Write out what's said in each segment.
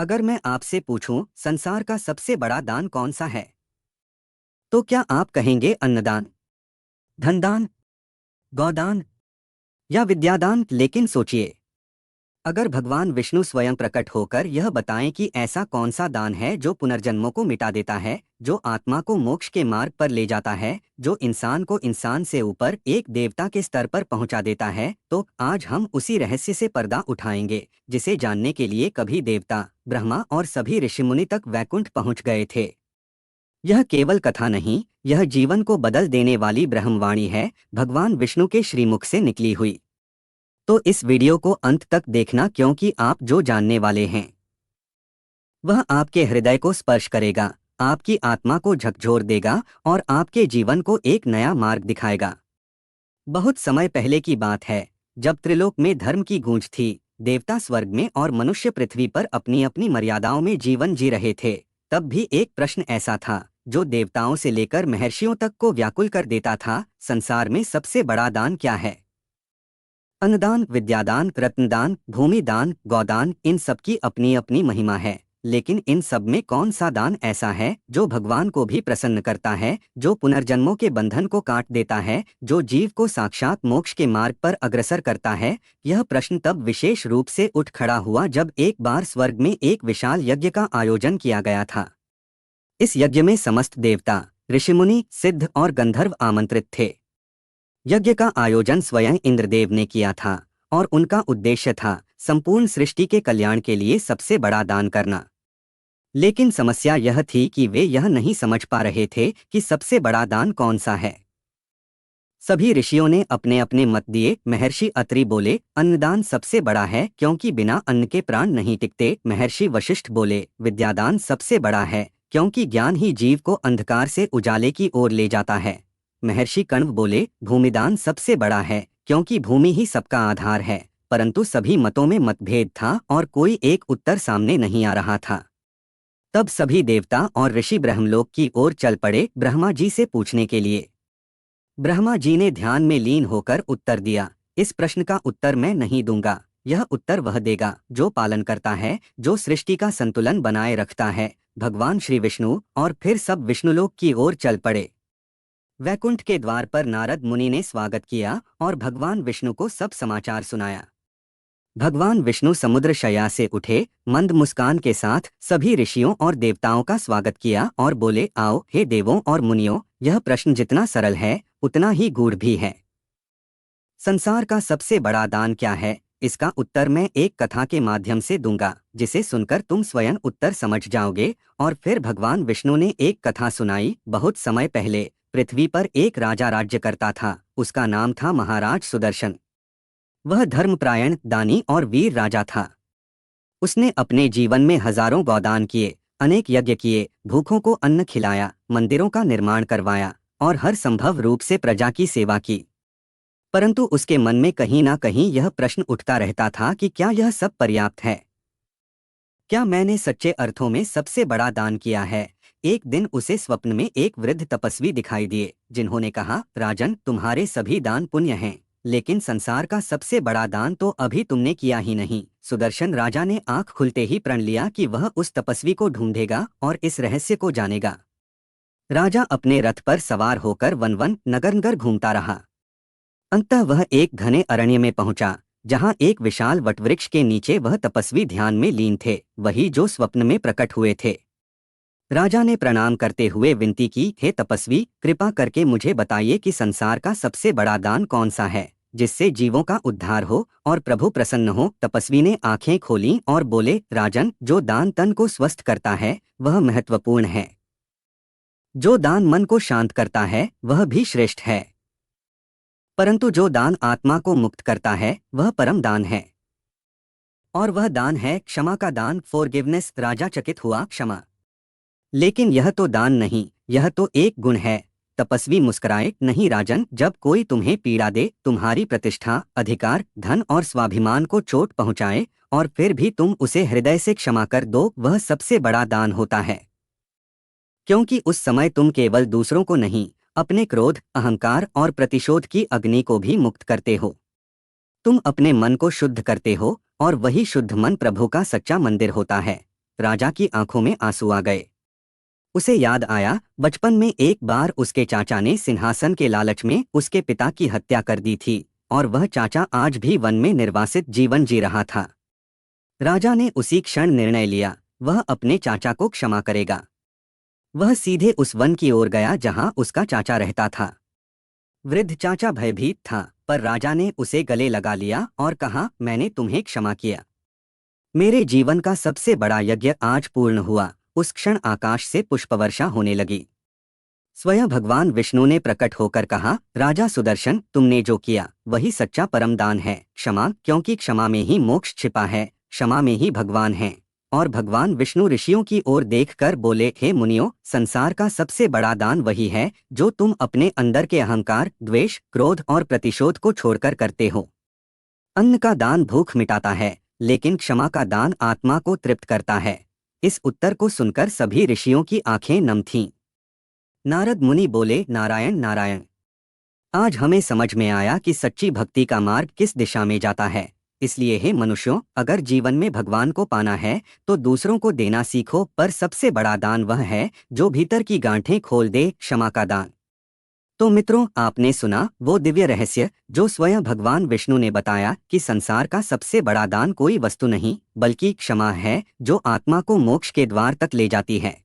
अगर मैं आपसे पूछूं संसार का सबसे बड़ा दान कौन सा है, तो क्या आप कहेंगे अन्नदान, धनदान, गौदान या विद्यादान? लेकिन सोचिए, अगर भगवान विष्णु स्वयं प्रकट होकर यह बताएं कि ऐसा कौन सा दान है जो पुनर्जन्मों को मिटा देता है, जो आत्मा को मोक्ष के मार्ग पर ले जाता है, जो इंसान को इंसान से ऊपर एक देवता के स्तर पर पहुंचा देता है, तो आज हम उसी रहस्य से पर्दा उठाएंगे जिसे जानने के लिए कभी देवता, ब्रह्मा और सभी ऋषिमुनि तक वैकुंठ पहुंच गए थे। यह केवल कथा नहीं, यह जीवन को बदल देने वाली ब्रह्मवाणी है, भगवान विष्णु के श्रीमुख से निकली हुई। तो इस वीडियो को अंत तक देखना, क्योंकि आप जो जानने वाले हैं वह आपके हृदय को स्पर्श करेगा, आपकी आत्मा को झकझोर देगा और आपके जीवन को एक नया मार्ग दिखाएगा। बहुत समय पहले की बात है, जब त्रिलोक में धर्म की गूंज थी, देवता स्वर्ग में और मनुष्य पृथ्वी पर अपनी अपनी मर्यादाओं में जीवन जी रहे थे। तब भी एक प्रश्न ऐसा था जो देवताओं से लेकर महर्षियों तक को व्याकुल कर देता था, संसार में सबसे बड़ा दान क्या है? अन्नदान, विद्यादान, रत्नदान, भूमिदान, गौदान, इन सब की अपनी अपनी महिमा है, लेकिन इन सब में कौन सा दान ऐसा है जो भगवान को भी प्रसन्न करता है, जो पुनर्जन्मों के बंधन को काट देता है, जो जीव को साक्षात मोक्ष के मार्ग पर अग्रसर करता है? यह प्रश्न तब विशेष रूप से उठ खड़ा हुआ जब एक बार स्वर्ग में एक विशाल यज्ञ का आयोजन किया गया था। इस यज्ञ में समस्त देवता, ऋषिमुनि, सिद्ध और गंधर्व आमंत्रित थे। यज्ञ का आयोजन स्वयं इंद्रदेव ने किया था और उनका उद्देश्य था संपूर्ण सृष्टि के कल्याण के लिए सबसे बड़ा दान करना। लेकिन समस्या यह थी कि वे यह नहीं समझ पा रहे थे कि सबसे बड़ा दान कौन सा है। सभी ऋषियों ने अपने अपने मत दिए। महर्षि अत्रि बोले, अन्नदान सबसे बड़ा है, क्योंकि बिना अन्न के प्राण नहीं टिकते। महर्षि वशिष्ठ बोले, विद्यादान सबसे बड़ा है, क्योंकि ज्ञान ही जीव को अंधकार से उजाले की ओर ले जाता है। महर्षि कण्व बोले, भूमिदान सबसे बड़ा है, क्योंकि भूमि ही सबका आधार है। परंतु सभी मतों में मतभेद था और कोई एक उत्तर सामने नहीं आ रहा था। तब सभी देवता और ऋषि ब्रह्मलोक की ओर चल पड़े ब्रह्मा जी से पूछने के लिए। ब्रह्मा जी ने ध्यान में लीन होकर उत्तर दिया, इस प्रश्न का उत्तर मैं नहीं दूंगा। यह उत्तर वह देगा जो पालन करता है, जो सृष्टि का संतुलन बनाए रखता है, भगवान श्री विष्णु। और फिर सब विष्णुलोक की ओर चल पड़े। वैकुंठ के द्वार पर नारद मुनि ने स्वागत किया और भगवान विष्णु को सब समाचार सुनाया। भगवान विष्णु समुद्र शैया से उठे, मंद मुस्कान के साथ सभी ऋषियों और देवताओं का स्वागत किया और बोले, आओ हे देवों और मुनियों, यह प्रश्न जितना सरल है उतना ही गूढ़ भी है। संसार का सबसे बड़ा दान क्या है, इसका उत्तर मैं एक कथा के माध्यम से दूंगा, जिसे सुनकर तुम स्वयं उत्तर समझ जाओगे। और फिर भगवान विष्णु ने एक कथा सुनाई। बहुत समय पहले पृथ्वी पर एक राजा राज्य करता था। उसका नाम था महाराज सुदर्शन। वह धर्मपरायण, दानी और वीर राजा था। उसने अपने जीवन में हजारों गौदान किए, अनेक यज्ञ किए, भूखों को अन्न खिलाया, मंदिरों का निर्माण करवाया और हर संभव रूप से प्रजा की सेवा की। परंतु उसके मन में कहीं ना कहीं यह प्रश्न उठता रहता था कि क्या यह सब पर्याप्त है? क्या मैंने सच्चे अर्थों में सबसे बड़ा दान किया है? एक दिन उसे स्वप्न में एक वृद्ध तपस्वी दिखाई दिए, जिन्होंने कहा, राजन, तुम्हारे सभी दान पुण्य हैं, लेकिन संसार का सबसे बड़ा दान तो अभी तुमने किया ही नहीं। सुदर्शन राजा ने आंख खुलते ही प्रण लिया कि वह उस तपस्वी को ढूंढेगा और इस रहस्य को जानेगा। राजा अपने रथ पर सवार होकर वन वन नगर नगर घूमता रहा। अंततः वह एक घने अरण्य में पहुंचा, जहां एक विशाल वटवृक्ष के नीचे वह तपस्वी ध्यान में लीन थे, वही जो स्वप्न में प्रकट हुए थे। राजा ने प्रणाम करते हुए विनती की, हे तपस्वी, कृपा करके मुझे बताइए कि संसार का सबसे बड़ा दान कौन सा है, जिससे जीवों का उद्धार हो और प्रभु प्रसन्न हो। तपस्वी ने आंखें खोलीं और बोले, राजन, जो दान तन को स्वस्थ करता है वह महत्वपूर्ण है। जो दान मन को शांत करता है वह भी श्रेष्ठ है। परंतु जो दान आत्मा को मुक्त करता है वह परम दान है। और वह दान है क्षमा का दान, फॉरगिवनेस। राजा चकित हुआ, क्षमा? लेकिन यह तो दान नहीं, यह तो एक गुण है। तपस्वी मुस्कुराए, नहीं राजन, जब कोई तुम्हें पीड़ा दे, तुम्हारी प्रतिष्ठा, अधिकार, धन और स्वाभिमान को चोट पहुंचाए और फिर भी तुम उसे हृदय से क्षमा कर दो, वह सबसे बड़ा दान होता है। क्योंकि उस समय तुम केवल दूसरों को नहीं, अपने क्रोध, अहंकार और प्रतिशोध की अग्नि को भी मुक्त करते हो। तुम अपने मन को शुद्ध करते हो और वही शुद्ध मन प्रभु का सच्चा मंदिर होता है। राजा की आंखों में आंसू आ गए। उसे याद आया बचपन में एक बार उसके चाचा ने सिंहासन के लालच में उसके पिता की हत्या कर दी थी और वह चाचा आज भी वन में निर्वासित जीवन जी रहा था। राजा ने उसी क्षण निर्णय लिया, वह अपने चाचा को क्षमा करेगा। वह सीधे उस वन की ओर गया जहां उसका चाचा रहता था। वृद्ध चाचा भयभीत था, पर राजा ने उसे गले लगा लिया और कहा, मैंने तुम्हें क्षमा किया। मेरे जीवन का सबसे बड़ा यज्ञ आज पूर्ण हुआ। उस क्षण आकाश से पुष्पवर्षा होने लगी। स्वयं भगवान विष्णु ने प्रकट होकर कहा, राजा सुदर्शन, तुमने जो किया वही सच्चा परम दान है। क्षमा, क्योंकि क्षमा में ही मोक्ष छिपा है, क्षमा में ही भगवान है। और भगवान विष्णु ऋषियों की ओर देखकर बोले, हे मुनियों, संसार का सबसे बड़ा दान वही है जो तुम अपने अंदर के अहंकार, द्वेष, क्रोध और प्रतिशोध को छोड़कर करते हो। अन्न का दान भूख मिटाता है, लेकिन क्षमा का दान आत्मा को तृप्त करता है। इस उत्तर को सुनकर सभी ऋषियों की आंखें नम थीं। नारद मुनि बोले, नारायण नारायण, आज हमें समझ में आया कि सच्ची भक्ति का मार्ग किस दिशा में जाता है। इसलिए हे मनुष्यों, अगर जीवन में भगवान को पाना है तो दूसरों को देना सीखो, पर सबसे बड़ा दान वह है जो भीतर की गांठें खोल दे, क्षमा का दान। तो मित्रों, आपने सुना वो दिव्य रहस्य जो स्वयं भगवान विष्णु ने बताया कि संसार का सबसे बड़ा दान कोई वस्तु नहीं बल्कि क्षमा है, जो आत्मा को मोक्ष के द्वार तक ले जाती है।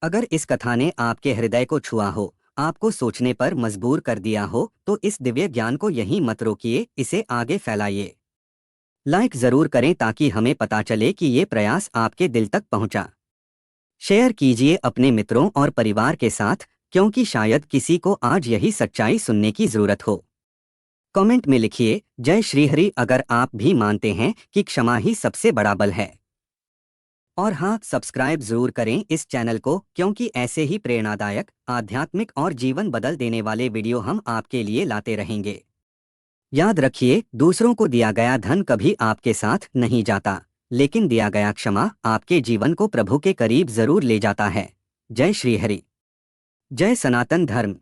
अगर इस कथा ने आपके हृदय को छुआ हो, आपको सोचने पर मजबूर कर दिया हो, तो इस दिव्य ज्ञान को यहीं मत रोकिए, इसे आगे फैलाइए। लाइक जरूर करें ताकि हमें पता चले कि ये प्रयास आपके दिल तक पहुंचा। शेयर कीजिए अपने मित्रों और परिवार के साथ, क्योंकि शायद किसी को आज यही सच्चाई सुनने की जरूरत हो। कमेंट में लिखिए, जय श्रीहरि, अगर आप भी मानते हैं कि क्षमा ही सबसे बड़ा बल है। और हाँ, सब्सक्राइब जरूर करें इस चैनल को, क्योंकि ऐसे ही प्रेरणादायक, आध्यात्मिक और जीवन बदल देने वाले वीडियो हम आपके लिए लाते रहेंगे। याद रखिए, दूसरों को दिया गया धन कभी आपके साथ नहीं जाता, लेकिन दिया गया क्षमा आपके जीवन को प्रभु के करीब जरूर ले जाता है। जय श्रीहरि, जय सनातन धर्म।